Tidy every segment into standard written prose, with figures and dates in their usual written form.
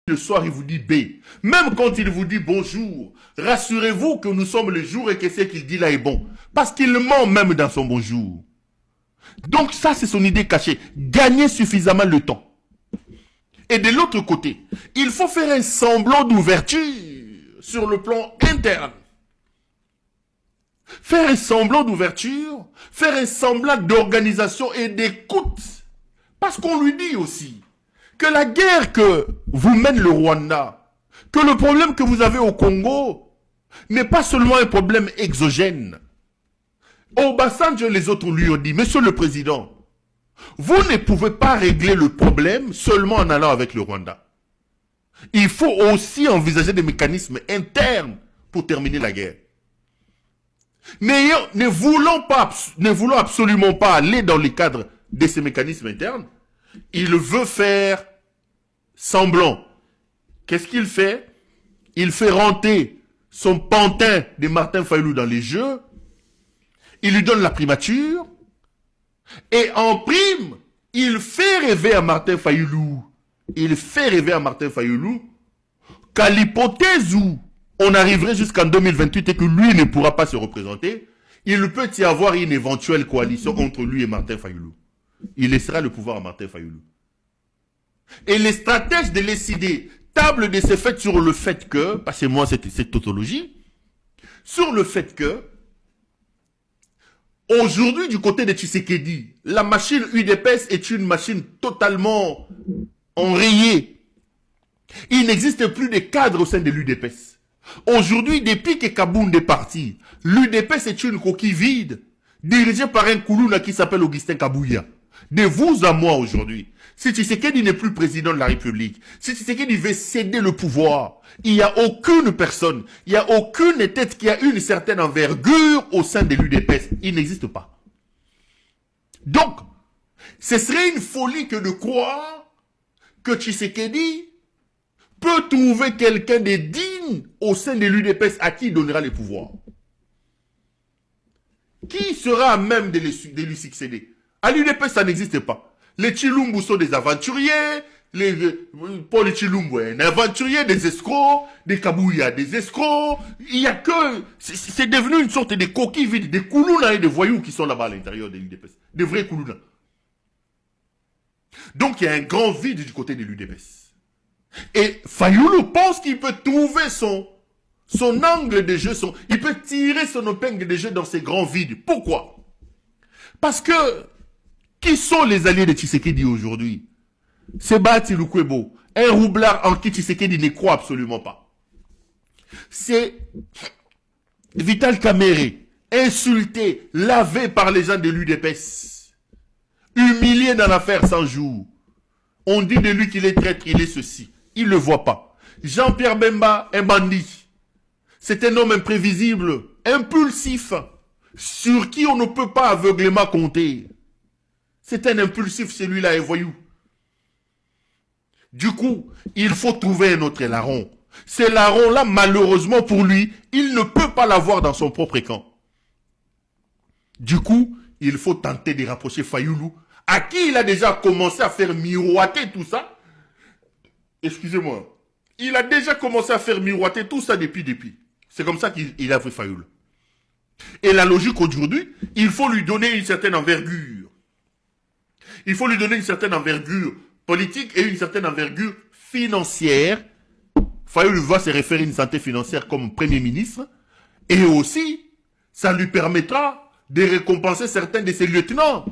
le soir, il vous dit B. Même quand il vous dit bonjour, rassurez-vous que nous sommes le jour et que ce qu'il dit là est bon. Parce qu'il ment même dans son bonjour. Donc ça, c'est son idée cachée. Gagner suffisamment le temps. Et de l'autre côté, il faut faire un semblant d'ouverture sur le plan interne. Faire un semblant d'ouverture, faire un semblant d'organisation et d'écoute. Parce qu'on lui dit aussi que la guerre que vous mène le Rwanda, que le problème que vous avez au Congo n'est pas seulement un problème exogène. Obasanjo et les autres lui ont dit, Monsieur le Président, vous ne pouvez pas régler le problème seulement en allant avec le Rwanda. Il faut aussi envisager des mécanismes internes pour terminer la guerre. Ne voulant absolument pas aller dans le cadre de ces mécanismes internes, il veut faire semblant. Qu'est-ce qu'il fait? Il fait rentrer son pantin de Martin Fayulu dans les jeux, il lui donne la primature, et en prime, il fait rêver à Martin Fayulu. Il fait rêver à Martin Fayulu qu'à l'hypothèse où on arriverait jusqu'en 2028 et que lui ne pourra pas se représenter, il peut y avoir une éventuelle coalition entre lui et Martin Fayulu. Il laissera le pouvoir à Martin Fayulu. Et les stratèges de l'ECD tablent de ces faits sur le fait que, passez-moi cette tautologie, sur le fait que, aujourd'hui, du côté de Tshisekedi, la machine UDPS est une machine totalement enrayée. Il n'existe plus de cadres au sein de l'UDPS. Aujourd'hui, depuis que Kabound est parti, l'UDPS est une coquille vide, dirigée par un Koulouna qui s'appelle Augustin Kabouya. De vous à moi aujourd'hui, si Tshisekedi n'est plus président de la République, si Tshisekedi veut céder le pouvoir, il n'y a aucune personne, il n'y a aucune tête qui a une certaine envergure au sein de l'UDPS. Il n'existe pas. Donc, ce serait une folie que de croire que Tshisekedi peut trouver quelqu'un de digne au sein de l'UDPS à qui il donnera les pouvoirs. Qui sera à même de lui succéder? À l'UDPS, ça n'existe pas. Les Chilumbu sont des aventuriers, Paul Chilumbu est un aventurier, des escrocs, des Kabouya, des escrocs. Il n'y a que... C'est devenu une sorte de coquille vide, des Koulouna et des voyous qui sont là-bas à l'intérieur de l'UDPS. Des vrais Koulouna. Donc il y a un grand vide du côté de l'UDPS. Et Fayulu pense qu'il peut trouver son angle de jeu, il peut tirer son épingle de jeu dans ces grands vides. Pourquoi? Parce que, qui sont les alliés de Tshisekedi aujourd'hui? C'est Bahati Lukwebo, un roublard en qui Tshisekedi ne croit absolument pas. C'est Vital Kamerhe, insulté, lavé par les gens de l'UDPS, humilié dans l'affaire 100 jours. On dit de lui qu'il est traître, il est ceci. Il ne le voit pas. Jean-Pierre Bemba, un bandit. C'est un homme imprévisible, impulsif, sur qui on ne peut pas aveuglément compter. C'est un impulsif, celui-là, un voyou. Du coup, il faut trouver un autre larron. Ce larron-là, malheureusement pour lui, il ne peut pas l'avoir dans son propre camp. Du coup, il faut tenter de rapprocher Fayulu, à qui il a déjà commencé à faire miroiter tout ça. Excusez-moi. Il a déjà commencé à faire miroiter tout ça depuis. C'est comme ça qu'il a fait Fayulu. Et la logique aujourd'hui, il faut lui donner une certaine envergure. Il faut lui donner une certaine envergure politique et une certaine envergure financière. Fayulu va se référer à une santé financière comme Premier ministre. Et aussi, ça lui permettra de récompenser certains de ses lieutenants.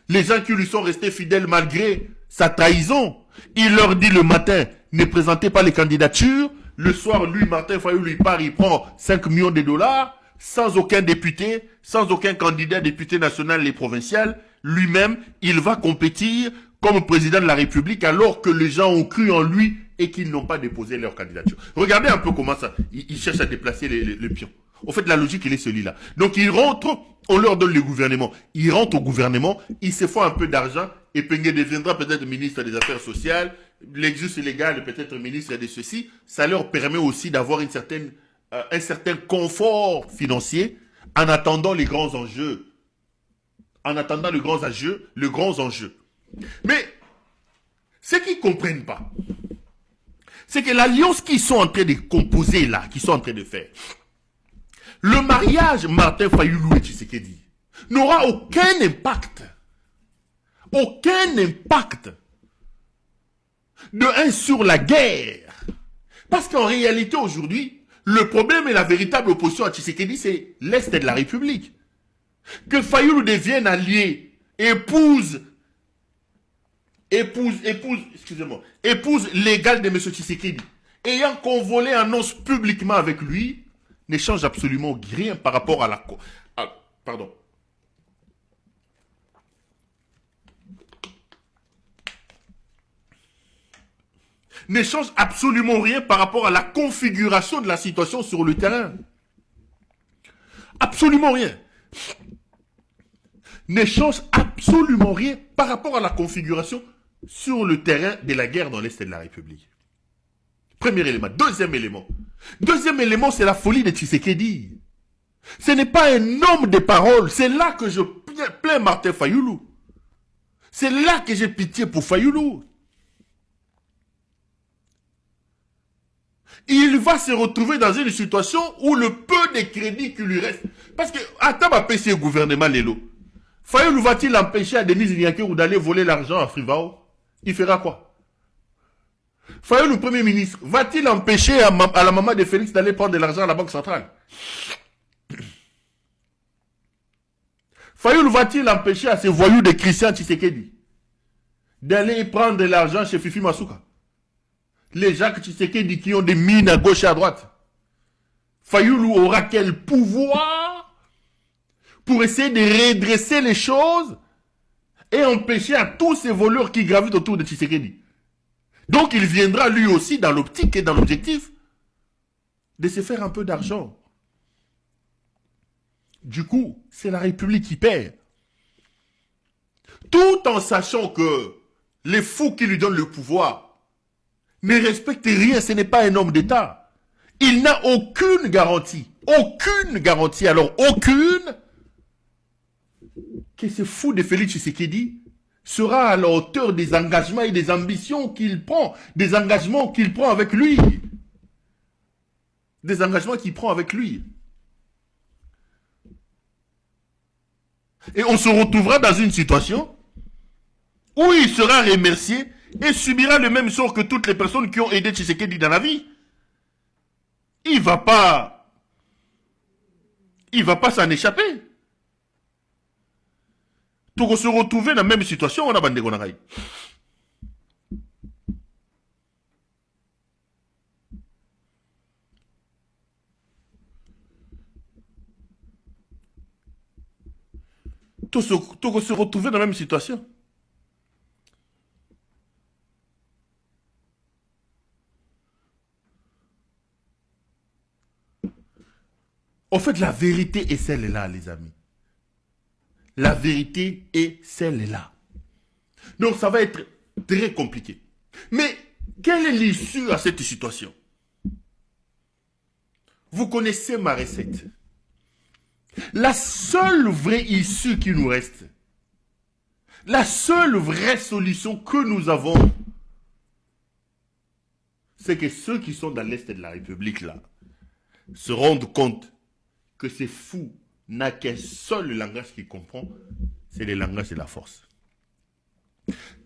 Les gens qui lui sont restés fidèles malgré sa trahison. Il leur dit le matin, ne présentez pas les candidatures. Le soir, lui, Martin Fayulu, il part, il prend 5 millions de dollars, sans aucun député, sans aucun candidat député national et provincial. Lui-même, il va compétir comme président de la République alors que les gens ont cru en lui et qu'ils n'ont pas déposé leur candidature. Regardez un peu comment ça, il cherche à déplacer les pions. Au fait, la logique, il est celui-là. Donc, ils rentrent, on leur donne le gouvernement. Ils rentrent au gouvernement, ils se font un peu d'argent, et Pengue deviendra peut-être ministre des Affaires sociales, l'exus légal peut-être ministre de ceci. Ça leur permet aussi d'avoir un certain confort financier en attendant les grands enjeux. En attendant le grand enjeu. Mais, ce qu'ils ne comprennent pas, c'est que l'alliance qu'ils sont en train de composer là, qu'ils sont en train de faire, le mariage Martin Fayulu et Tshisekedi n'aura aucun impact. Aucun impact. De un sur la guerre. Parce qu'en réalité aujourd'hui, le problème et la véritable opposition à Tshisekedi, c'est l'Est de la République. Que Fayulu devienne allié, épouse légale de M. Tshisekedi, ayant convolé un os publiquement avec lui, ne change absolument rien par rapport à la... pardon. Ne change absolument rien par rapport à la configuration de la situation sur le terrain. Absolument rien. Ne change absolument rien par rapport à la configuration sur le terrain de la guerre dans l'Est de la République. Premier élément. Deuxième élément. Deuxième élément, c'est la folie de Tshisekedi. Ce n'est pas un homme de parole. C'est là que je plains Martin Fayulu. C'est là que j'ai pitié pour Fayulu. Il va se retrouver dans une situation où le peu de crédit qui lui reste... Parce que, attends, ma PC gouvernement Lelo. Fayulu va-t-il empêcher à Denise Niakeru d'aller voler l'argent à Frivao? Il fera quoi? Fayulu, le Premier ministre, va-t-il empêcher à la maman de Félix d'aller prendre de l'argent à la Banque centrale? Fayulu va-t-il empêcher à ces voyous de Christian Tshisekedi d'aller prendre de l'argent chez Fifi Masuka? Les Jacques Tshisekedi qui ont des mines à gauche et à droite. Fayulu aura quel pouvoir pour essayer de redresser les choses et empêcher à tous ces voleurs qui gravitent autour de Tshisekedi? Donc il viendra lui aussi dans l'optique et dans l'objectif de se faire un peu d'argent. Du coup, c'est la République qui perd. Tout en sachant que les fous qui lui donnent le pouvoir ne respectent rien, ce n'est pas un homme d'État. Il n'a aucune garantie. Aucune garantie, alors aucune, que ce fou de Félix Tshisekedi sera à la hauteur des engagements et des ambitions qu'il prend. Des engagements qu'il prend avec lui. Des engagements qu'il prend avec lui. Et on se retrouvera dans une situation où il sera remercié et subira le même sort que toutes les personnes qui ont aidé Tshisekedi dans la vie. Il va pas s'en échapper. Pour se retrouver dans la même situation, on a bandé Gonaray. Tout se retrouver dans la même situation. En fait, la vérité est celle-là, les amis. La vérité est celle-là. Donc, ça va être très compliqué. Mais, quelle est l'issue à cette situation? Vous connaissez ma recette. La seule vraie issue qui nous reste, la seule vraie solution que nous avons, c'est que ceux qui sont dans l'Est de la République, là, se rendent compte que ces fous n'a qu'un seul langage qu'il comprend, c'est le langage de la force.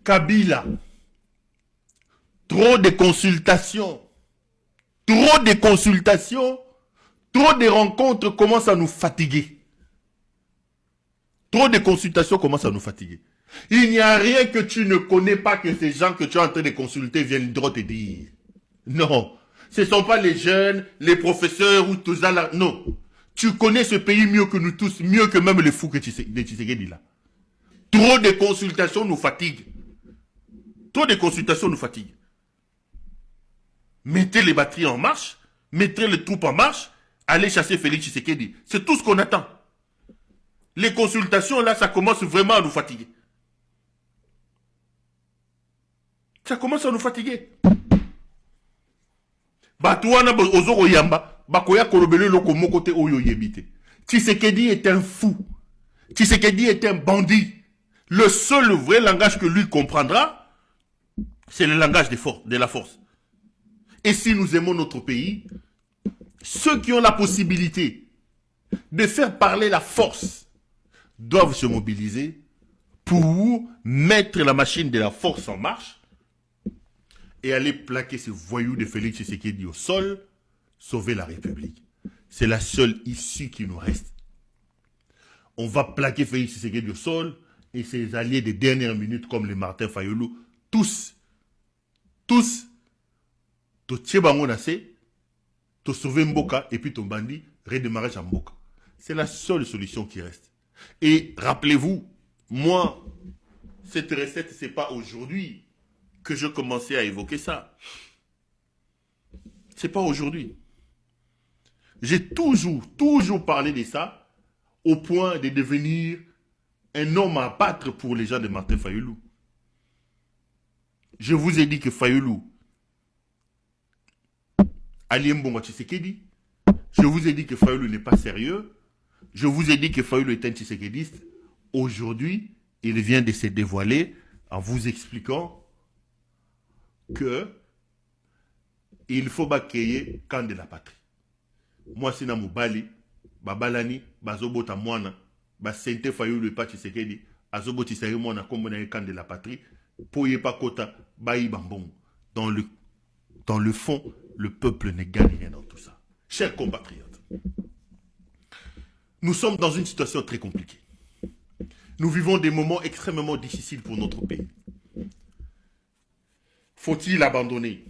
Kabila, trop de consultations, trop de rencontres commencent à nous fatiguer. Trop de consultations commencent à nous fatiguer. Il n'y a rien que tu ne connais pas que ces gens que tu es en train de consulter viennent droit te dire. Non, ce ne sont pas les jeunes, les professeurs ou tout ça là, non. Tu connais ce pays mieux que nous tous, mieux que même les fous que Tshisekedi là. Trop de consultations nous fatiguent. Trop de consultations nous fatiguent. Mettez les batteries en marche, mettez les troupes en marche, allez chasser Félix Tshisekedi. C'est tout ce qu'on attend. Les consultations là, ça commence vraiment à nous fatiguer. Ça commence à nous fatiguer. Batouana ozoro yamba. Bakoya kolobele loko mokote oyo yebite. Tshisekedi est un fou. Tshisekedi est un bandit. Le seul vrai langage que lui comprendra, c'est le langage de la force. Et si nous aimons notre pays, ceux qui ont la possibilité de faire parler la force doivent se mobiliser pour mettre la machine de la force en marche et aller plaquer ces voyous de Félix Tshisekedi au sol, sauver la République. C'est la seule issue qui nous reste. On va plaquer Félix Tshisekedi au sol et ses alliés des dernières minutes comme les Martin Fayulu, tous, to tchebango nase, to sauver Mboka et puis ton bandit, redémarrage à Mboka. C'est la seule solution qui reste. Et rappelez-vous, moi, cette recette, c'est pas aujourd'hui que je commençais à évoquer ça. C'est pas aujourd'hui. J'ai toujours parlé de ça au point de devenir un homme à battre pour les gens de Martin Fayulu. Je vous ai dit que Fayulu, Aliem Bongo Tshisekedi, je vous ai dit que Fayulu n'est pas sérieux, je vous ai dit que Fayulu est un Tshisekediste. Aujourd'hui, il vient de se dévoiler en vous expliquant que il faut bakéyer camp de la patrie. Moi, c'est na Moubali, Babalani, Bazobota Mwana, Basente Fayulu et pas Tshisekedi, Azoboti Sayo Mwana comme on camp de la patrie, Poye Pakota, Bayi Bambong. Dans le fond, le peuple ne gagne rien dans tout ça. Chers compatriotes, nous sommes dans une situation très compliquée. Nous vivons des moments extrêmement difficiles pour notre pays. Faut-il abandonner?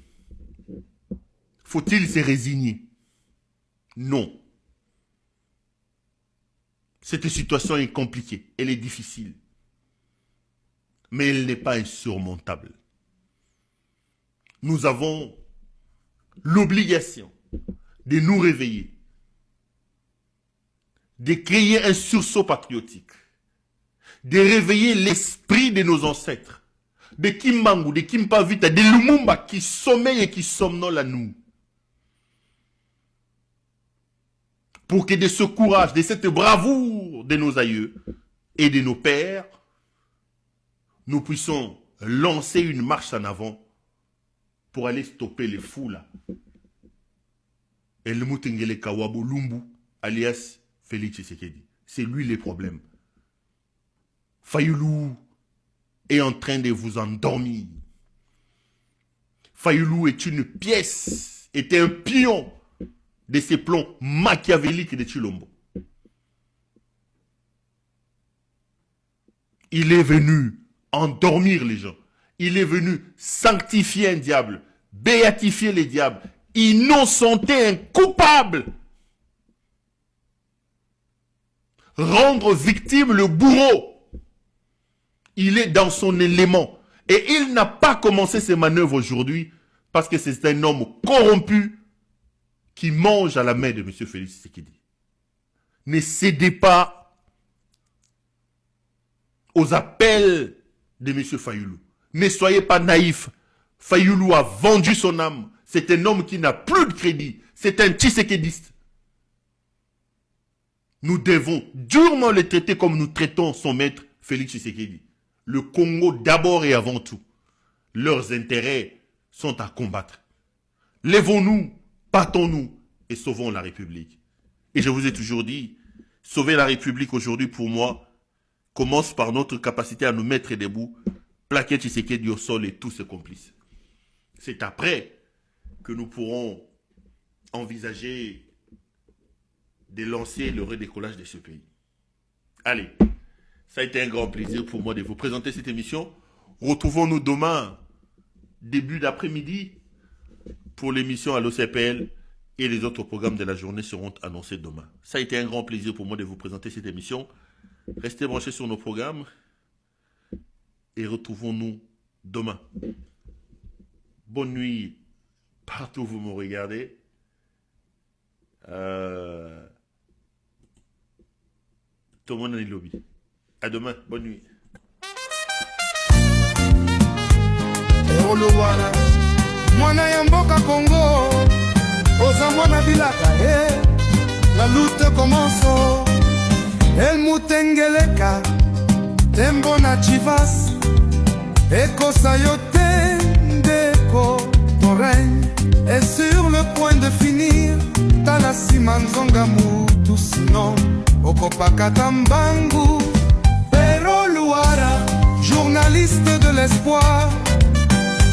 Faut-il se résigner? Non. Cette situation est compliquée, elle est difficile. Mais elle n'est pas insurmontable. Nous avons l'obligation de nous réveiller, de créer un sursaut patriotique, de réveiller l'esprit de nos ancêtres, de Kimbangu, de Kimpavita, de Lumumba qui sommeille et qui somnole à nous. Pour que de ce courage, de cette bravoure de nos aïeux et de nos pères, nous puissions lancer une marche en avant pour aller stopper les fous là. El Mutengele Kawabo Lumbu, alias Félix Tshisekedi. C'est lui le problème. Fayulu est en train de vous endormir. Fayulu est une pièce, est un pion de ces plans machiavéliques de Chilombo. Il est venu endormir les gens. Il est venu sanctifier un diable, béatifier les diables, innocenter un coupable, rendre victime le bourreau. Il est dans son élément. Et il n'a pas commencé ses manœuvres aujourd'hui parce que c'est un homme corrompu qui mange à la main de M. Félix Tshisekedi. Ne cédez pas aux appels de M. Fayulu. Ne soyez pas naïfs. Fayulu a vendu son âme. C'est un homme qui n'a plus de crédit. C'est un Tshisekediste. Nous devons durement le traiter comme nous traitons son maître Félix Tshisekedi. Le Congo d'abord et avant tout. Leurs intérêts sont à combattre. Lèvons-nous, battons-nous et sauvons la République. Et je vous ai toujours dit, sauver la République aujourd'hui pour moi commence par notre capacité à nous mettre debout, plaquer Tshisekedi au sol et tous ses complices. C'est après que nous pourrons envisager de lancer le redécollage de ce pays. Allez, ça a été un grand plaisir pour moi de vous présenter cette émission. Retrouvons-nous demain, début d'après-midi, pour l'émission à l'OCPL et les autres programmes de la journée seront annoncés demain. Ça a été un grand plaisir pour moi de vous présenter cette émission. Restez branchés sur nos programmes et retrouvons-nous demain. Bonne nuit partout où vous me regardez. Tout le monde dans le lobby. À demain. Bonne nuit. Mwana ya mboka Congo, oza mwana bilaka, la lutte commence. El Mutengeleka, Tembo na Chivas, Eko Sayote, Ndeko, règne est sur le point de finir. Talasima Nzonga Mutu sinon Okopakata Mbangu. Pero Luara, journaliste de l'espoir,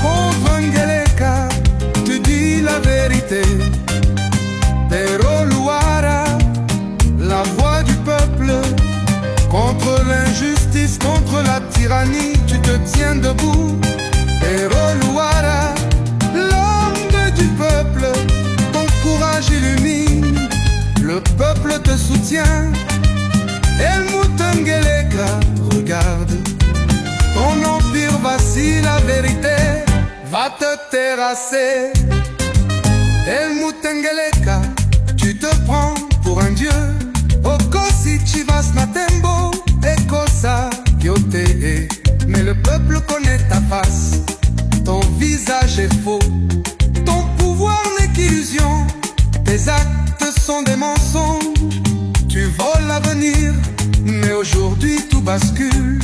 contre Ngeleka, tu dis la vérité. Pero Luara, la voix du peuple, contre l'injustice, contre la tyrannie, tu te tiens debout. Pero Luara, l'homme du peuple, ton courage illumine, le peuple te soutient. Helmut Ngeleka, regarde, ton empire vacille, la vérité va te terrasser. Helmut Ngeleka, tu te prends pour un dieu. Okosi Chivas Natembo, Ekosa Yote. Mais le peuple connaît ta face, ton visage est faux, ton pouvoir n'est qu'illusion, tes actes sont des mensonges. Tu voles l'avenir, mais aujourd'hui tout bascule.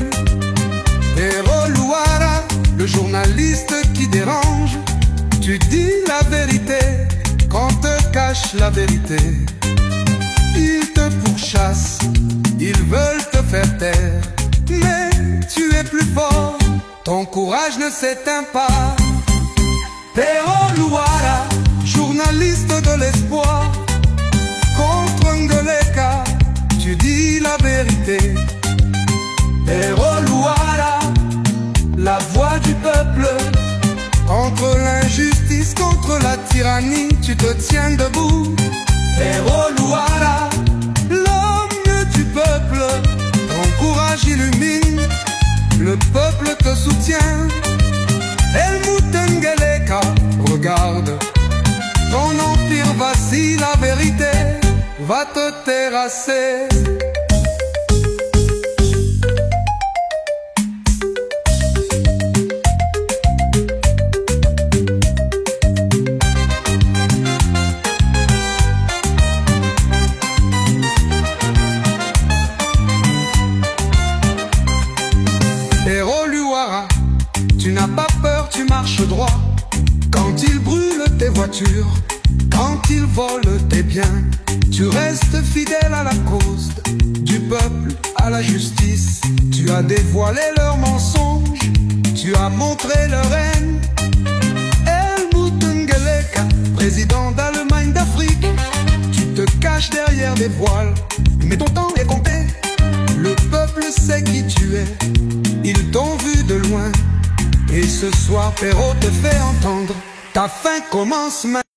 Pero Luara, le journaliste qui dérange, tu dis la vérité quand te cache la vérité. Ils te pourchassent, ils veulent te faire taire, mais tu es plus fort, ton courage ne s'éteint pas. Pero Luara, journaliste de l'espoir, contre Ngeleka, tu dis la vérité. Pero Luara, la voix du peuple, contre l'injustice, contre la tyrannie, tu te tiens debout. Pero Luara, l'homme du peuple, ton courage illumine, le peuple te soutient. Helmut Ngeleka, regarde, ton empire vacille, la vérité va te terrasser. Pero Luara, tu n'as pas peur, tu marches droit. Quand ils brûlent tes voitures, quand ils volent tes biens, tu restes fidèle à la cause du peuple, à la justice. Tu as dévoilé leurs mensonges, tu as montré leur haine. Helmut Ngeleka, président d'Allemagne d'Afrique, tu te caches derrière des voiles, mais ton temps est compté. Le peuple sait qui tu es, ils t'ont vu de loin. Et ce soir, Pero te fait entendre, ta fin commence maintenant.